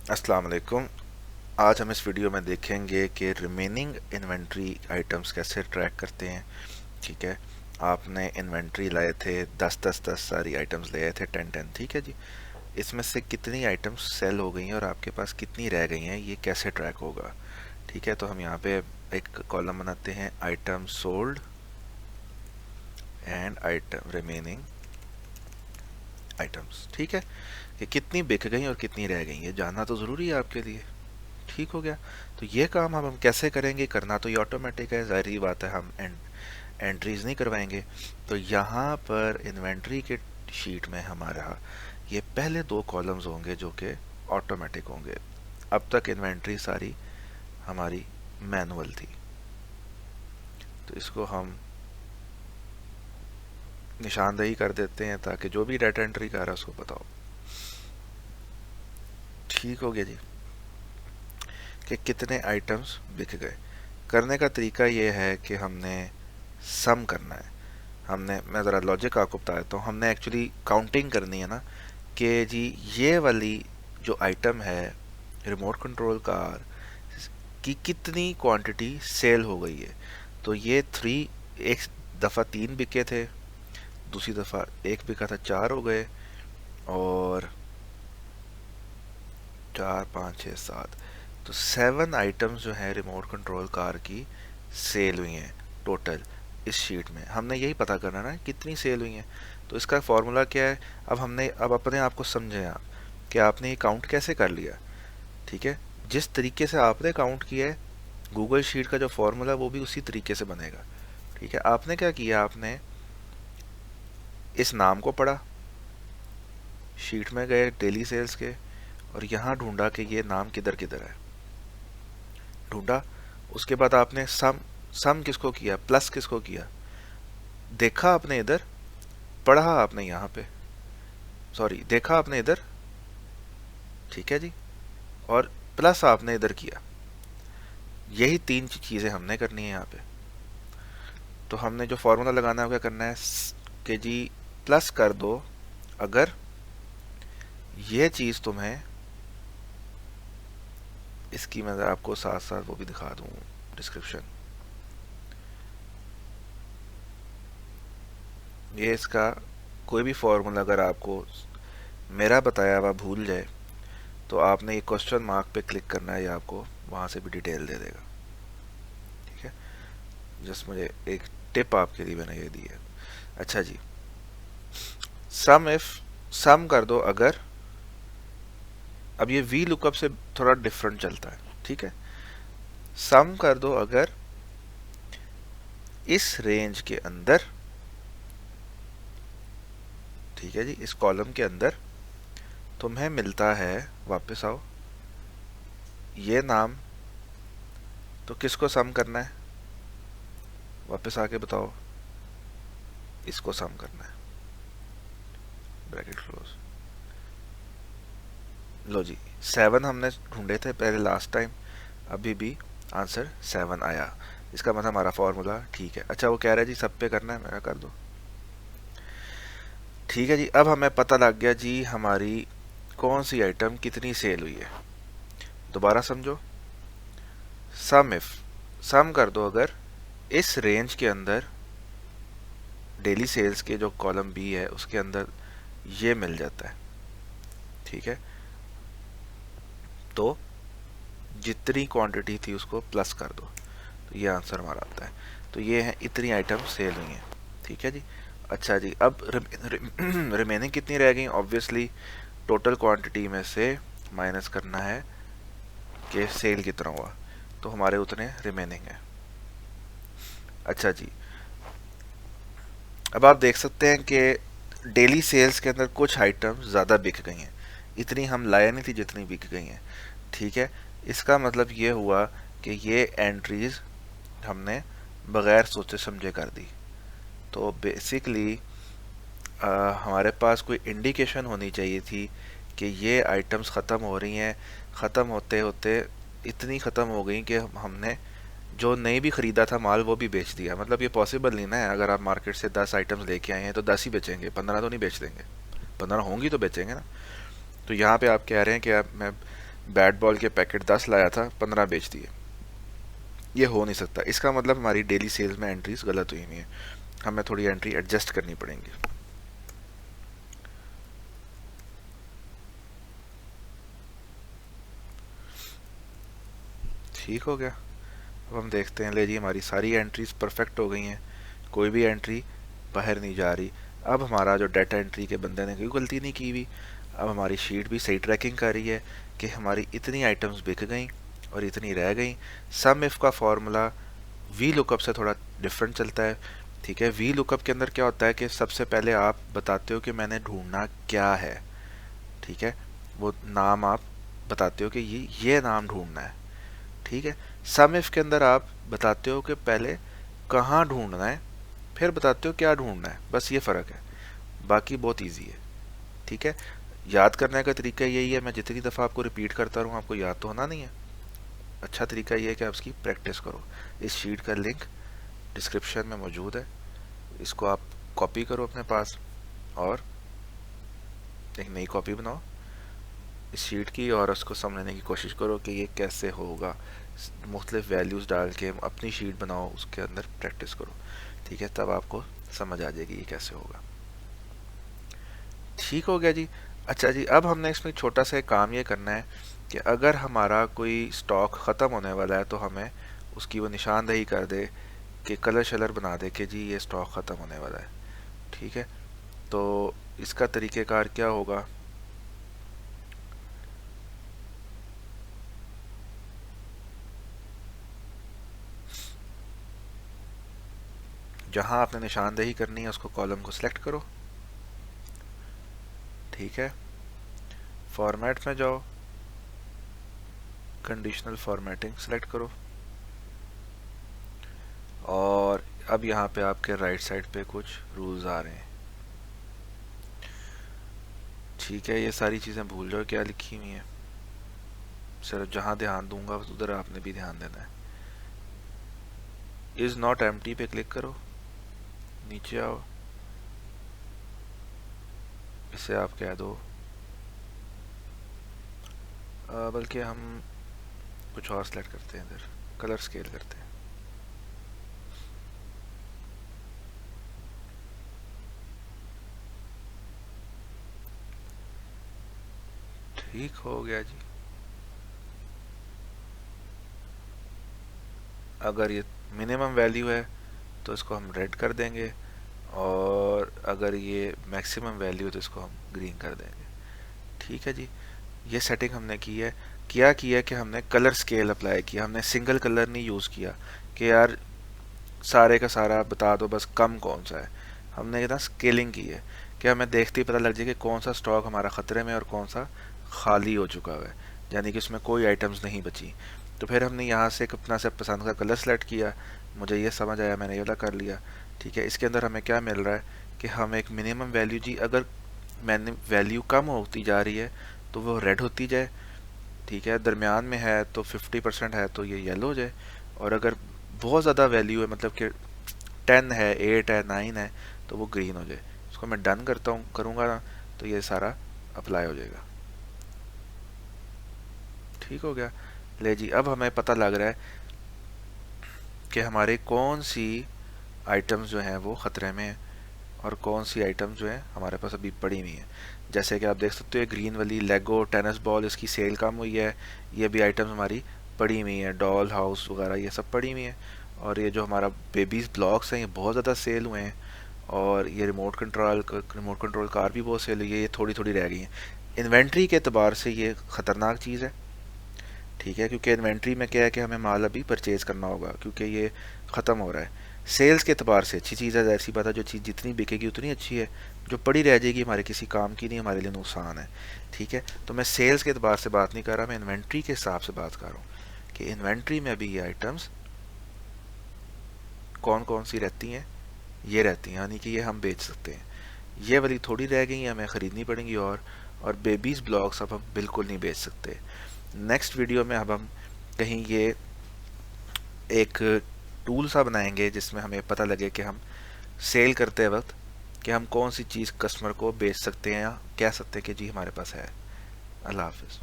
अस्सलाम वालेकुम। आज हम इस वीडियो में देखेंगे कि रिमेनिंग इन्वेंट्री आइटम्स कैसे ट्रैक करते हैं। ठीक है, आपने इन्वेंट्री लाए थे 10 सारी आइटम्स ले आए थे 10 ठीक है जी। इसमें से कितनी आइटम्स सेल हो गई हैं और आपके पास कितनी रह गई हैं, ये कैसे ट्रैक होगा। ठीक है, तो हम यहाँ पे एक कॉलम बनाते हैं, item sold and item remaining items. ठीक है, कि कितनी बिक गई और कितनी रह गई, ये जानना तो ज़रूरी है आपके लिए। ठीक हो गया। तो ये काम अब हम कैसे करेंगे, करना तो ये ऑटोमेटिक है, जाहिर बात है, हम एंट्रीज नहीं करवाएंगे। तो यहाँ पर इन्वेंट्री के शीट में हमारा ये पहले दो कॉलम्स होंगे जो कि ऑटोमेटिक होंगे। अब तक इन्वेंट्री सारी हमारी मैनुअल थी, तो इसको हम निशानदेही कर देते हैं ताकि जो भी डाटा एंट्री कर रहा है उसको बताओ। ठीक हो गया जी, कि कितने आइटम्स बिक गए। करने का तरीका ये है कि हमने सम करना है। मैं ज़रा लॉजिक आपको बता देता हूँ। हमने एक्चुअली काउंटिंग करनी है ना, कि जी ये वाली जो आइटम है रिमोट कंट्रोल कार की कितनी क्वांटिटी सेल हो गई है। तो ये थ्री, एक दफ़ा 3 बिके थे, दूसरी दफ़ा एक बिका था, 4 हो गए, और 4 5 6 7, तो 7 आइटम्स जो है रिमोट कंट्रोल कार की सेल हुई हैं टोटल। इस शीट में हमने यही पता करना ना कितनी सेल हुई हैं। तो इसका फॉर्मूला क्या है, अब अपने आप को समझें आप कि आपने ये काउंट कैसे कर लिया। ठीक है, जिस तरीके से आपने काउंट किया है, गूगल शीट का जो फॉर्मूला वो भी उसी तरीके से बनेगा। ठीक है, आपने क्या किया, आपने इस नाम को पढ़ा, शीट में गए डेली सेल्स के, और यहाँ ढूंढा कि ये नाम किधर किधर है, ढूंढा। उसके बाद आपने सम सम किसको किया, प्लस किसको किया, देखा आपने इधर, पढ़ा आपने यहाँ पे, सॉरी देखा आपने इधर, ठीक है जी, और प्लस आपने इधर किया। यही 3 चीज़ें हमने करनी है यहाँ पे। तो हमने जो फॉर्मूला लगाना है वो क्या करना है कि जी प्लस कर दो अगर ये चीज़ तुम्हें, इसकी मैं आपको साथ साथ वो भी दिखा दूँ डिस्क्रिप्शन, ये इसका कोई भी फॉर्मूला अगर आपको मेरा बताया हुआ भूल जाए तो आपने ये क्वेश्चन मार्क पे क्लिक करना है, ये आपको वहाँ से भी डिटेल दे देगा। ठीक है, जस्ट मुझे एक टिप आपके लिए मैंने ये दी है। अच्छा जी, सम इफ, सम कर दो अगर, अब ये वी लुकअप से थोड़ा डिफरेंट चलता है। ठीक है, सम कर दो अगर इस रेंज के अंदर, ठीक है जी, इस कॉलम के अंदर तुम्हें मिलता है, वापस आओ, ये नाम, तो किसको सम करना है, वापस आके बताओ, इसको सम करना है, ब्रैकेट क्लोज। लो जी, 7 हमने ढूंढे थे पहले लास्ट टाइम, अभी भी आंसर 7 आया। इसका मतलब हमारा फॉर्मूला ठीक है। अच्छा, वो कह रहा है जी सब पे करना है, मेरा कर दो। ठीक है जी, अब हमें पता लग गया जी हमारी कौन सी आइटम कितनी सेल हुई है। दोबारा समझो, सम इफ, सम कर दो अगर इस रेंज के अंदर डेली सेल्स के जो कॉलम बी है उसके अंदर ये मिल जाता है। ठीक है, तो जितनी क्वांटिटी थी उसको प्लस कर दो, तो ये आंसर हमारा आता है। तो ये है इतनी आइटम सेल हुई हैं। ठीक है जी। अच्छा जी, अब रिमेनिंग कितनी रह गई, ऑब्वियसली टोटल क्वांटिटी में से माइनस करना है कि सेल कितना हुआ, तो हमारे उतने रिमेनिंग है। अच्छा जी, अब आप देख सकते हैं कि डेली सेल्स के अंदर कुछ आइटम ज़्यादा बिक गई हैं, इतनी हम लाया नहीं थी जितनी बिक गई हैं। ठीक है, इसका मतलब ये हुआ कि ये एंट्रीज हमने बगैर सोचे समझे कर दी। तो बेसिकली हमारे पास कोई इंडिकेशन होनी चाहिए थी कि ये आइटम्स ख़त्म हो रही हैं, ख़त्म होते होते इतनी ख़त्म हो गई कि हमने जो नहीं भी ख़रीदा था माल वो भी बेच दिया। मतलब ये पॉसिबल नहीं ना है, अगर आप मार्केट से 10 आइटम्स लेके आए हैं तो 10 ही बेचेंगे, 15 तो नहीं बेच देंगे, 15 होंगी तो बेचेंगे ना। तो यहाँ पे आप कह रहे हैं कि अब मैं बैट बॉल के पैकेट 10 लाया था, 15 बेच दिए। ये हो नहीं सकता। इसका मतलब हमारी डेली सेल्स में एंट्रीज गलत हुई हुई हैं, हमें थोड़ी एंट्री एडजस्ट करनी पड़ेंगी। ठीक हो गया। अब हम देखते हैं, ले जी हमारी सारी एंट्रीज परफेक्ट हो गई हैं, कोई भी एंट्री बाहर नहीं जा रही। अब हमारा जो डाटा एंट्री के बंदे ने कोई गलती नहीं की हुई, अब हमारी शीट भी सही ट्रैकिंग कर रही है कि हमारी इतनी आइटम्स बिक गई और इतनी रह गई। सम इफ का फॉर्मूला वी लुकअप से थोड़ा डिफरेंट चलता है। ठीक है, वी लुकअप के अंदर क्या होता है कि सबसे पहले आप बताते हो कि मैंने ढूंढना क्या है। ठीक है, वो नाम आप बताते हो कि ये नाम ढूंढना है। ठीक है, सम इफ के अंदर आप बताते हो कि पहले कहाँ ढूंढना है, फिर बताते हो क्या ढूंढना है। बस ये फ़र्क है, बाकी बहुत इजी है। ठीक है, याद करने का तरीका यही है, मैं जितनी दफ़ा आपको रिपीट करता रहूँ आपको याद तो होना नहीं है। अच्छा तरीका ये है कि आप इसकी प्रैक्टिस करो। इस शीट का लिंक डिस्क्रिप्शन में मौजूद है, इसको आप कॉपी करो अपने पास और एक नई कॉपी बनाओ इस शीट की और उसको समझने की कोशिश करो कि ये कैसे होगा। मुख्तलिफ वैल्यूज़ डाल के अपनी शीट बनाओ, उसके अंदर प्रैक्टिस करो। ठीक है, तब आपको समझ आ जाएगी ये कैसे होगा। ठीक हो गया जी। अच्छा जी, अब हमने इसमें छोटा सा काम ये करना है कि अगर हमारा कोई स्टॉक ख़त्म होने वाला है तो हमें उसकी वो निशानदेही कर दे कि कलर शलर बना दे कि जी ये स्टॉक ख़त्म होने वाला है। ठीक है, तो इसका तरीक़ेकार क्या होगा, जहाँ आपने निशानदेही करनी है उसको कॉलम को सिलेक्ट करो। ठीक है, फॉर्मेट में जाओ, कंडीशनल फॉर्मेटिंग सेलेक्ट करो और अब यहाँ पे आपके राइट साइड पे कुछ रूल्स आ रहे हैं। ठीक है, ये सारी चीज़ें भूल जाओ क्या लिखी हुई हैं, सिर्फ जहाँ ध्यान दूंगा उधर आपने भी ध्यान देना है। इज़ नॉट एम्प्टी पे क्लिक करो, नीचे आओ, इसे आप कह दो बल्कि हम कुछ और सेलेक्ट करते हैं, इधर कलर स्केल करते हैं। ठीक हो गया जी। अगर ये मिनिमम वैल्यू है तो इसको हम रेड कर देंगे और अगर ये मैक्सिमम वैल्यू है तो इसको हम ग्रीन कर देंगे। ठीक है जी, ये सेटिंग हमने की है। क्या किया कि हमने कलर स्केल अप्लाई किया, हमने सिंगल कलर नहीं यूज़ किया कि यार सारे का सारा बता दो बस कम कौन सा है। हमने ना स्केलिंग की है कि हमें देखते ही पता लग जाए कि कौन सा स्टॉक हमारा ख़तरे में और कौन सा खाली हो चुका है, यानी कि उसमें कोई आइटम्स नहीं बची। तो फिर हमने यहाँ से एक अपना से पसंद का कलर सेलेक्ट किया, मुझे ये समझ आया, मैंने ये वाला कर लिया। ठीक है, इसके अंदर हमें क्या मिल रहा है कि हम एक मिनिमम वैल्यू जी, अगर मैंने वैल्यू कम होती जा रही है तो वो रेड होती जाए। ठीक है, दरमियान में है तो 50% है तो ये येलो हो जाए, और अगर बहुत ज़्यादा वैल्यू है मतलब कि 10 है, 8 है, 9 है तो वो ग्रीन हो जाए। इसको मैं डन करता हूँ, करूँगा ना तो ये सारा अप्लाई हो जाएगा। ठीक हो गया। ले जी, अब हमें पता लग रहा है कि हमारे कौन सी आइटम्स जो हैं वो ख़तरे में हैं और कौन सी आइटम जो है हमारे पास अभी पड़ी हुई है। जैसे कि आप देख सकते हो ये ग्रीन वाली लेगो टेनिस बॉल, इसकी सेल कम हुई है, ये भी आइटम्स हमारी पड़ी हुई हैं, डॉल हाउस वगैरह ये सब पड़ी हुई हैं। और ये जो हमारा बेबीज़ ब्लॉक्स हैं ये बहुत ज़्यादा सेल हुए हैं, और ये रिमोट कंट्रोल कार भी बहुत सेल हुई है, ये थोड़ी थोड़ी रह गई हैं। इन्वेंट्री के अतबार से ये ख़तरनाक चीज़ है। ठीक है, क्योंकि इन्वेंट्री में क्या है कि हमें माल अभी परचेज़ करना होगा क्योंकि ये ख़त्म हो रहा है। सेल्स के अतबार से अच्छी चीज़ है, ऐसी बात है, जो चीज़ जितनी बिकेगी उतनी अच्छी है, जो पड़ी रह जाएगी हमारे किसी काम की नहीं, हमारे लिए नुकसान है। ठीक है, तो मैं सेल्स के अतबार से बात नहीं कर रहा, मैं इन्वेंट्री के हिसाब से बात कर रहा हूँ कि इन्वेंट्री में अभी ये आइटम्स कौन कौन सी रहती हैं, ये रहती हैं, यानी कि ये हम बेच सकते हैं। ये वाली थोड़ी रह गई हैं, हमें ख़रीदनी पड़ेंगी, और बेबीज़ ब्लॉक्स अब हम बिल्कुल नहीं बेच सकते। नेक्स्ट वीडियो में अब हम कहीं ये एक टूल सा बनाएंगे जिसमें हमें पता लगे कि हम सेल करते वक्त कि हम कौन सी चीज़ कस्टमर को बेच सकते हैं या कह सकते हैं कि जी हमारे पास है। अल्लाह हाफिज़।